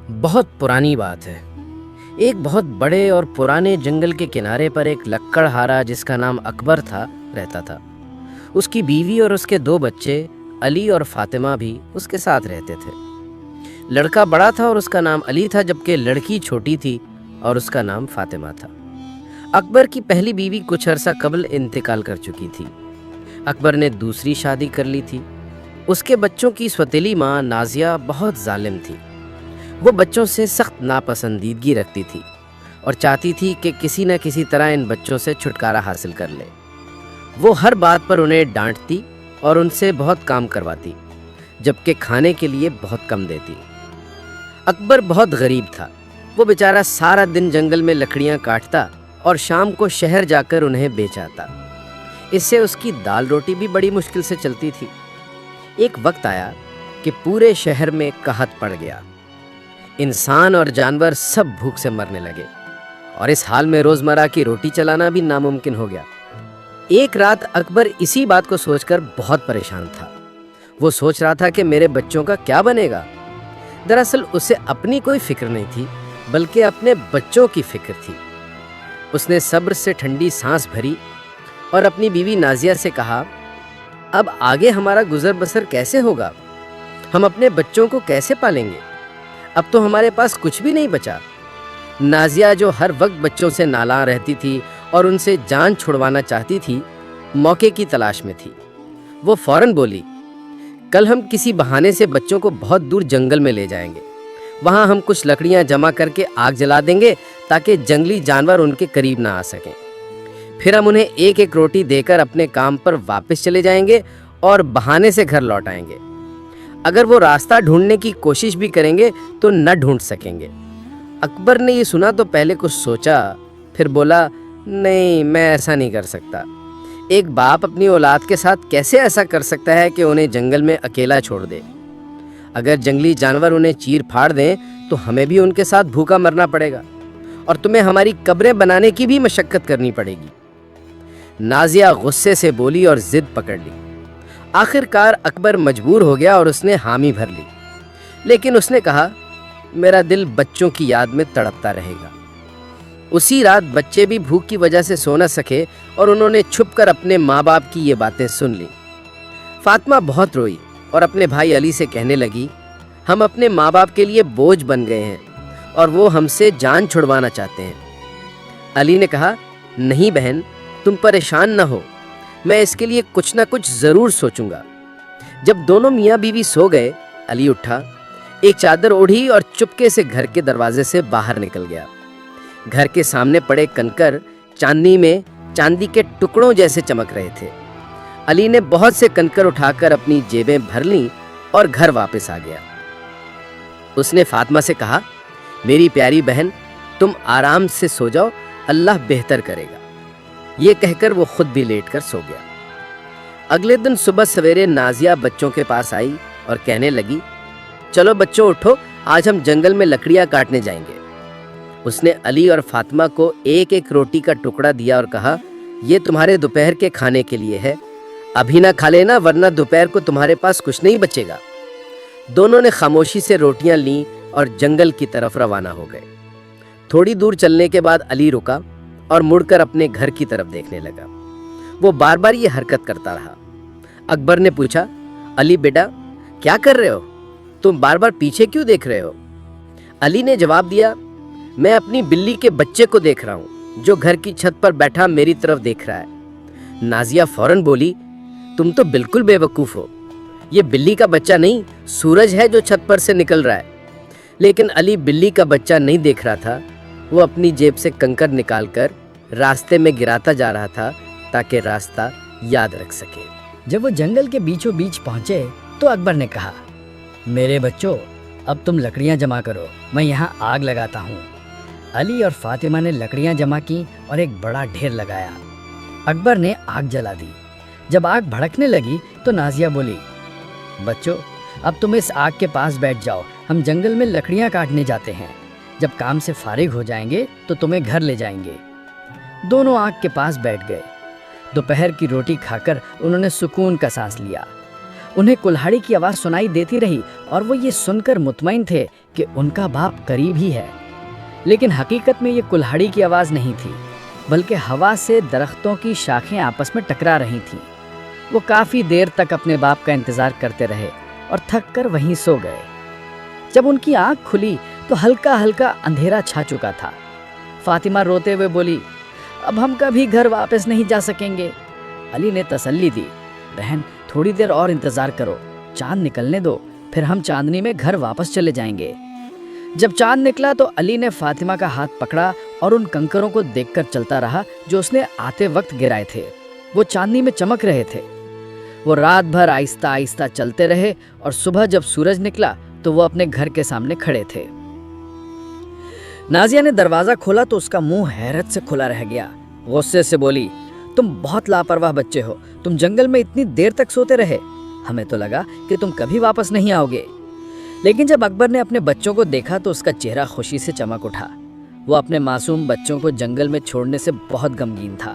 بہت پرانی بات ہے۔ ایک بہت بڑے اور پرانے جنگل کے کنارے پر ایک لکڑہارا جس کا نام اکبر تھا رہتا تھا۔ اس کی بیوی اور اس کے 2 بچے علی اور فاطمہ بھی اس کے ساتھ رہتے تھے۔ لڑکا بڑا تھا اور اس کا نام علی تھا، جبکہ لڑکی چھوٹی تھی اور اس کا نام فاطمہ تھا۔ اکبر کی پہلی بیوی کچھ عرصہ قبل انتقال کر چکی تھی۔ اکبر نے دوسری شادی کر لی تھی۔ اس کے بچوں کی سوتیلی ماں نازیہ بہت ظالم تھی۔ وہ بچوں سے سخت ناپسندیدگی رکھتی تھی اور چاہتی تھی کہ کسی نہ کسی طرح ان بچوں سے چھٹکارا حاصل کر لے۔ وہ ہر بات پر انہیں ڈانٹتی اور ان سے بہت کام کرواتی، جبکہ کھانے کے لیے بہت کم دیتی۔ اکبر بہت غریب تھا۔ وہ بیچارہ سارا دن جنگل میں لکڑیاں کاٹتا اور شام کو شہر جا کر انہیں بیچ آتا۔ اس سے اس کی دال روٹی بھی بڑی مشکل سے چلتی تھی۔ ایک وقت آیا کہ پورے شہر میں قحط پڑ گیا۔ انسان اور جانور سب بھوک سے مرنے لگے اور اس حال میں روزمرہ کی روٹی چلانا بھی ناممکن ہو گیا۔ ایک رات اکبر اسی بات کو سوچ کر بہت پریشان تھا۔ وہ سوچ رہا تھا کہ میرے بچوں کا کیا بنے گا۔ دراصل اسے اپنی کوئی فکر نہیں تھی، بلکہ اپنے بچوں کی فکر تھی۔ اس نے صبر سے ٹھنڈی سانس بھری اور اپنی بیوی نازیہ سے کہا، اب آگے ہمارا گزر بسر کیسے ہوگا؟ ہم اپنے بچوں کو کیسے پالیں گے؟ اب تو ہمارے پاس کچھ بھی نہیں بچا۔ نازیہ جو ہر وقت بچوں سے نالاں رہتی تھی اور ان سے جان چھڑوانا چاہتی تھی، موقع کی تلاش میں تھی۔ وہ فوراً بولی، کل ہم کسی بہانے سے بچوں کو بہت دور جنگل میں لے جائیں گے۔ وہاں ہم کچھ لکڑیاں جمع کر کے آگ جلا دیں گے تاکہ جنگلی جانور ان کے قریب نہ آ سکیں۔ پھر ہم انہیں ایک ایک روٹی دے کر اپنے کام پر واپس چلے جائیں گے اور بہانے سے گھر لوٹ آئیں گے۔ اگر وہ راستہ ڈھونڈنے کی کوشش بھی کریں گے تو نہ ڈھونڈ سکیں گے۔ اکبر نے یہ سنا تو پہلے کچھ سوچا، پھر بولا، نہیں، میں ایسا نہیں کر سکتا۔ ایک باپ اپنی اولاد کے ساتھ کیسے ایسا کر سکتا ہے کہ انہیں جنگل میں اکیلا چھوڑ دے؟ اگر جنگلی جانور انہیں چیر پھاڑ دیں تو ہمیں بھی ان کے ساتھ بھوکا مرنا پڑے گا اور تمہیں ہماری قبریں بنانے کی بھی مشقت کرنی پڑے گی۔ نازیہ غصے سے بولی اور ضد پکڑ لی۔ آخر کار اکبر مجبور ہو گیا اور اس نے حامی بھر لی، لیکن اس نے کہا، میرا دل بچوں کی یاد میں تڑپتا رہے گا۔ اسی رات بچے بھی بھوک کی وجہ سے سو نہ سکے اور انہوں نے چھپ کر اپنے ماں باپ کی یہ باتیں سن لیں۔ فاطمہ بہت روئی اور اپنے بھائی علی سے کہنے لگی، ہم اپنے ماں باپ کے لیے بوجھ بن گئے ہیں اور وہ ہم سے جان چھڑوانا چاہتے ہیں۔ علی نے کہا، نہیں بہن، تم پریشان نہ ہو، میں اس کے لیے کچھ نہ کچھ ضرور سوچوں گا۔ جب دونوں میاں بیوی سو گئے، علی اٹھا، ایک چادر اوڑھی اور چپکے سے گھر کے دروازے سے باہر نکل گیا۔ گھر کے سامنے پڑے کنکر چاندنی میں چاندی کے ٹکڑوں جیسے چمک رہے تھے۔ علی نے بہت سے کنکر اٹھا کر اپنی جیبیں بھر لیں اور گھر واپس آ گیا۔ اس نے فاطمہ سے کہا، میری پیاری بہن، تم آرام سے سو جاؤ، اللہ بہتر کرے گا۔ یہ کہہ کر وہ خود بھی لیٹ کر سو گیا۔ اگلے دن صبح سویرے نازیہ بچوں کے پاس آئی اور کہنے لگی، چلو بچوں اٹھو، آج ہم جنگل میں لکڑیاں کاٹنے جائیں گے۔ اس نے علی اور فاطمہ کو ایک ایک روٹی کا ٹکڑا دیا اور کہا، یہ تمہارے دوپہر کے کھانے کے لیے ہے، ابھی نہ کھا لینا ورنہ دوپہر کو تمہارے پاس کچھ نہیں بچے گا۔ دونوں نے خاموشی سے روٹیاں لیں اور جنگل کی طرف روانہ ہو گئے۔ تھوڑی دور چلنے کے بعد علی رکا اور مڑ کر اپنے گھر کی طرف دیکھنے لگا۔ وہ بار بار یہ حرکت کرتا رہا۔ اکبر نے پوچھا، علی بیٹا، کیا کر رہے ہو؟ تم بار بار پیچھے کیوں دیکھ رہے ہو؟ علی نے جواب دیا، میں اپنی بلی کے بچے کو دیکھ رہا ہوں جو گھر کی چھت پر بیٹھا میری طرف دیکھ رہا ہے۔ نازیہ فوراً بولی، تم تو بالکل بے وقوف ہو، یہ بلی کا بچہ نہیں، سورج ہے جو چھت پر سے نکل رہا ہے۔ لیکن علی بلی کا بچہ نہیں دیکھ رہا تھا، وہ اپنی جیب سے کنکر نکال کر راستے میں گراتا جا رہا تھا تاکہ راستہ یاد رکھ سکے۔ جب وہ جنگل کے بیچوں بیچ پہنچے تو اکبر نے کہا، میرے بچوں، اب تم لکڑیاں جمع کرو، میں یہاں آگ لگاتا ہوں۔ علی اور فاطمہ نے لکڑیاں جمع کی اور ایک بڑا ڈھیر لگایا۔ اکبر نے آگ جلا دی۔ جب آگ بھڑکنے لگی تو نازیہ بولی، بچوں، اب تم اس آگ کے پاس بیٹھ جاؤ، ہم جنگل میں لکڑیاں کاٹنے جاتے ہیں، جب کام سے فارغ ہو جائیں گے تو تمہیں گھر لے جائیں گے۔ دونوں آگ کے پاس بیٹھ گئے۔ دوپہر کی روٹی کھا کر انہوں نے سکون کا سانس لیا۔ انہیں کلہاڑی کی آواز سنائی دیتی رہی اور وہ یہ سن کر مطمئن تھے کہ ان کا باپ قریب ہی ہے، لیکن حقیقت میں یہ کلہڑی کی آواز نہیں تھی، بلکہ ہوا سے درختوں کی شاخیں آپس میں ٹکرا رہی تھیں۔ وہ کافی دیر تک اپنے باپ کا انتظار کرتے رہے اور تھک کر وہیں سو گئے۔ جب ان کی آنکھ کھلی تو ہلکا ہلکا اندھیرا چھا چکا تھا۔ فاطمہ روتے ہوئے بولی، اب ہم کبھی گھر واپس نہیں جا سکیں گے۔ علی نے تسلی دی، بہن تھوڑی دیر اور انتظار کرو، چاند نکلنے دو، پھر ہم چاندنی میں گھر واپس چلے جائیں گے۔ جب چاند نکلا تو علی نے فاطمہ کا ہاتھ پکڑا اور ان کنکروں کو دیکھ کر چلتا رہا جو اس نے آتے وقت گرائے تھے۔ وہ چاندنی میں چمک رہے تھے۔ وہ رات بھر آہستہ آہستہ چلتے رہے اور صبح جب سورج نکلا تو وہ اپنے گھر کے سامنے کھڑے تھے۔ نازیہ نے دروازہ کھولا تو اس کا منہ حیرت سے کھلا رہ گیا۔ غصے سے بولی، تم بہت لاپرواہ بچے ہو، تم جنگل میں اتنی دیر تک سوتے رہے، ہمیں تو لگا کہ تم کبھی واپس نہیں آؤ گے۔ لیکن جب اکبر نے اپنے بچوں کو دیکھا تو اس کا چہرہ خوشی سے چمک اٹھا۔ وہ اپنے معصوم بچوں کو جنگل میں چھوڑنے سے بہت غمگین تھا۔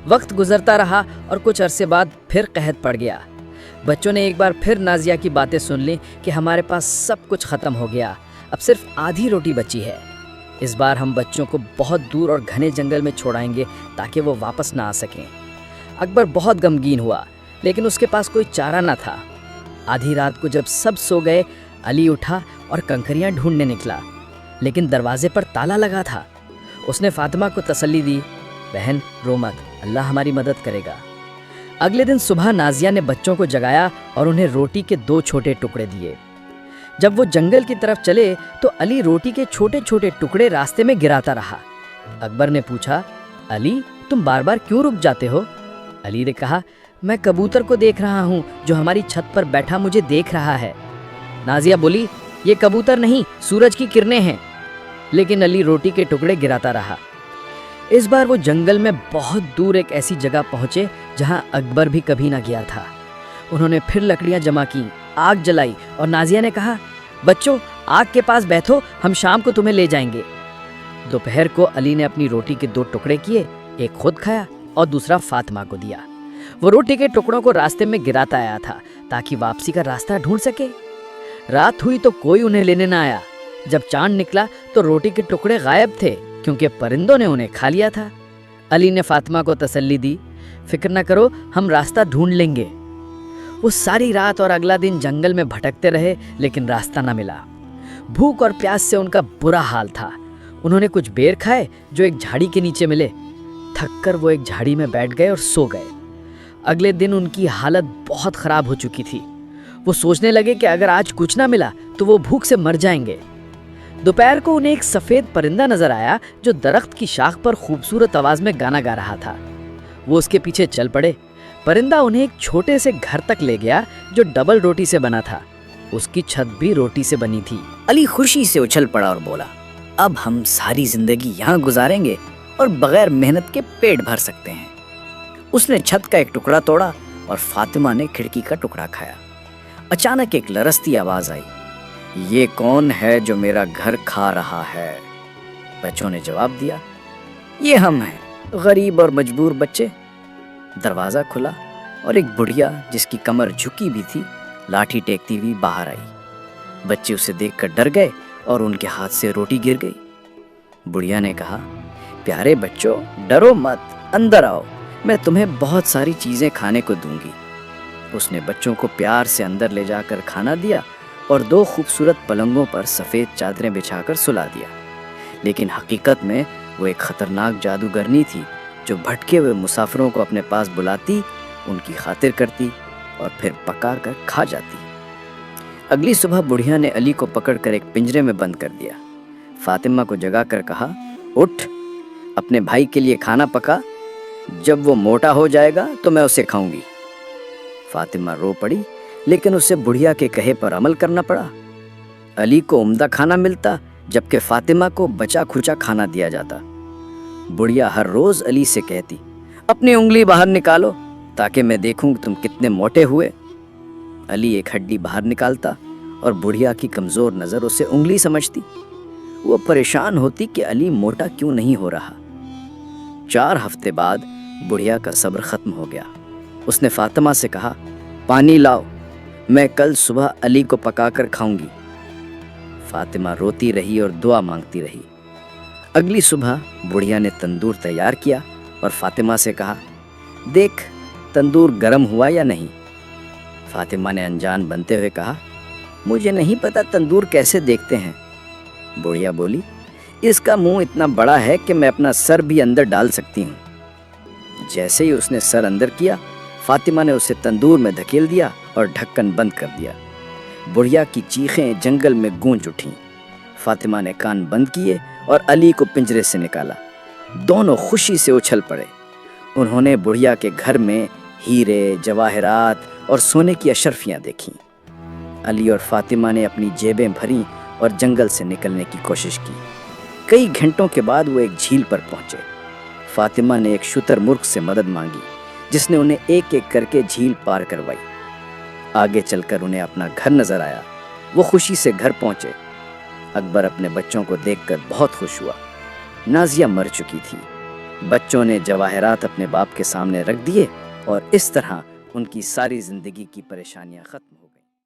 وقت گزرتا رہا اور کچھ عرصے بعد پھر قحط پڑ گیا۔ بچوں نے ایک بار پھر نازیہ کی باتیں سن لی کہ ہمارے پاس سب کچھ ختم ہو گیا، اب صرف آدھی روٹی بچی ہے۔ اس بار ہم بچوں کو بہت دور اور گھنے جنگل میں چھوڑائیں گے تاکہ وہ واپس نہ آ سکیں۔ اکبر بہت غمگین ہوا، لیکن اس کے پاس کوئی چارہ نہ تھا۔ آدھی رات کو جب سب سو گئے، علی اٹھا اور کنکریاں ڈھونڈنے نکلا، لیکن دروازے پر تالا لگا تھا۔ اس نے فاطمہ کو تسلی دی، بہن رو مت، اللہ ہماری مدد کرے گا۔ اگلے دن صبح نازیہ نے بچوں کو جگایا اور انہیں روٹی کے 2 چھوٹے ٹکڑے دیے۔ جب وہ جنگل کی طرف چلے تو علی روٹی کے چھوٹے چھوٹے ٹکڑے راستے میں گراتا رہا۔ اکبر نے پوچھا، علی تم بار بار کیوں رک جاتے ہو؟ علی نے کہا، میں کبوتر کو دیکھ رہا ہوں جو ہماری چھت پر بیٹھا مجھے دیکھ رہا ہے۔ نازیہ بولی، یہ کبوتر نہیں، سورج کی کرنیں ہیں۔ لیکن علی روٹی کے ٹکڑے گراتا رہا۔ اس بار وہ جنگل میں بہت دور ایک ایسی جگہ پہنچے جہاں اکبر بھی کبھی نہ گیا تھا۔ انہوں نے پھر لکڑیاں جمع کی، آگ جلائی اور نازیہ نے کہا، بچوں آگ کے پاس بیٹھو، ہم شام کو تمہیں لے جائیں گے۔ دوپہر کو علی نے اپنی روٹی کے 2 ٹکڑے کیے، ایک خود کھایا اور دوسرا فاطمہ کو دیا۔ وہ روٹی کے ٹکڑوں کو راستے میں گراتا آیا تھا تاکہ واپسی کا راستہ ڈھونڈ سکے۔ رات ہوئی تو کوئی انہیں لینے نہ آیا۔ جب چاند نکلا تو روٹی کے ٹکڑے غائب تھے کیونکہ پرندوں نے انہیں کھا لیا تھا۔ علی نے فاطمہ کو تسلی دی، فکر نہ کرو، ہم راستہ ڈھونڈ لیں گے۔ وہ ساری رات اور اگلا دن جنگل میں بھٹکتے رہے لیکن راستہ نہ ملا۔ بھوک اور پیاس سے ان کا برا حال تھا۔ انہوں نے کچھ بیر کھائے جو ایک جھاڑی کے نیچے ملے۔ تھک کر وہ ایک جھاڑی میں بیٹھ گئے اور سو گئے۔ اگلے دن ان کی حالت بہت خراب ہو چکی تھی۔ وہ سوچنے لگے کہ اگر آج کچھ نہ ملا تو وہ بھوک سے مر جائیں گے۔ دوپہر کو انہیں ایک سفید پرندہ نظر آیا جو درخت کی شاخ پر خوبصورت آواز میں گانا گا رہا تھا۔ وہ اس کے پیچھے چل پڑے۔ پرندہ انہیں ایک چھوٹے سے گھر تک لے گیا جو ڈبل روٹی سے بنا تھا۔ اس کی چھت بھی روٹی سے بنی تھی۔ علی خوشی سے اچھل پڑا اور بولا، اب ہم ساری زندگی یہاں گزاریں گے اور بغیر محنت کے پیٹ بھر سکتے ہیں۔ اس نے چھت کا ایک ٹکڑا توڑا اور فاطمہ نے کھڑکی کا ٹکڑا کھایا۔ اچانک ایک لرزتی آواز آئی، یہ کون ہے جو میرا گھر کھا رہا ہے؟ بچوں نے جواب دیا، یہ ہم ہیں، غریب اور مجبور بچے۔ دروازہ کھلا اور ایک بڑھیا جس کی کمر جھکی بھی تھی لاٹھی ٹیکتی ہوئی باہر آئی۔ بچے اسے دیکھ کر ڈر گئے اور ان کے ہاتھ سے روٹی گر گئی۔ بڑھیا نے کہا، پیارے بچوں ڈرو مت، اندر آؤ، میں تمہیں بہت ساری چیزیں کھانے کو دوں گی۔ اس نے بچوں کو پیار سے اندر لے جا کر کھانا دیا اور 2 خوبصورت پلنگوں پر سفید چادریں بچھا کر سلا دیا۔ لیکن حقیقت میں وہ ایک خطرناک جادوگرنی تھی جو بھٹکے ہوئے مسافروں کو اپنے پاس بلاتی، ان کی خاطر کرتی اور پھر پکا کر کھا جاتی۔ اگلی صبح بڑھیا نے علی کو پکڑ کر ایک پنجرے میں بند کر دیا۔ فاطمہ کو جگا کر کہا، اٹھ، اپنے بھائی کے لیے کھانا پکا، جب وہ موٹا ہو جائے گا تو میں اسے کھاؤں گی۔ فاطمہ رو پڑی، لیکن اسے بڑھیا کے کہے پر عمل کرنا پڑا۔ علی کو عمدہ کھانا ملتا جبکہ فاطمہ کو بچا کھچا کھانا دیا جاتا۔ بڑھیا ہر روز علی سے کہتی، اپنی انگلی باہر نکالو تاکہ میں دیکھوں تم کتنے موٹے ہوئے۔ علی ایک ہڈی باہر نکالتا اور بڑھیا کی کمزور نظر اسے انگلی سمجھتی۔ وہ پریشان ہوتی کہ علی موٹا کیوں نہیں ہو رہا۔ 4 ہفتے بعد بڑھیا کا صبر ختم ہو گیا۔ اس نے فاطمہ سے کہا، پانی لاؤ، میں کل صبح علی کو پکا کر کھاؤں گی۔ فاطمہ روتی رہی اور دعا مانگتی رہی۔ اگلی صبح بڑھیا نے تندور تیار کیا اور فاطمہ سے کہا، دیکھ تندور گرم ہوا یا نہیں؟ فاطمہ نے انجان بنتے ہوئے کہا، مجھے نہیں پتا تندور کیسے دیکھتے ہیں۔ بڑھیا بولی، اس کا منہ اتنا بڑا ہے کہ میں اپنا سر بھی اندر ڈال سکتی ہوں۔ جیسے ہی اس نے سر اندر کیا، فاطمہ نے اسے تندور میں دھکیل دیا اور ڈھکن بند کر دیا۔ بڑھیا کی چیخیں جنگل میں گونج اٹھیں۔ فاطمہ نے کان بند کیے اور علی کو پنجرے سے نکالا۔ دونوں خوشی سے اچھل پڑے۔ انہوں نے بڑھیا کے گھر میں ہیرے، جواہرات اور سونے کی اشرفیاں دیکھیں۔ علی اور فاطمہ نے اپنی جیبیں بھریں اور جنگل سے نکلنے کی کوشش کی۔ کئی گھنٹوں کے بعد وہ ایک جھیل پر پہنچے۔ فاطمہ نے ایک شتر مرغ سے مدد مانگی، جس نے انہیں ایک ایک کر کے جھیل پار کروائی۔ آگے چل کر انہیں اپنا گھر نظر آیا۔ وہ خوشی سے گھر پہنچے۔ اکبر اپنے بچوں کو دیکھ کر بہت خوش ہوا۔ نازیہ مر چکی تھی۔ بچوں نے جواہرات اپنے باپ کے سامنے رکھ دیے اور اس طرح ان کی ساری زندگی کی پریشانیاں ختم ہو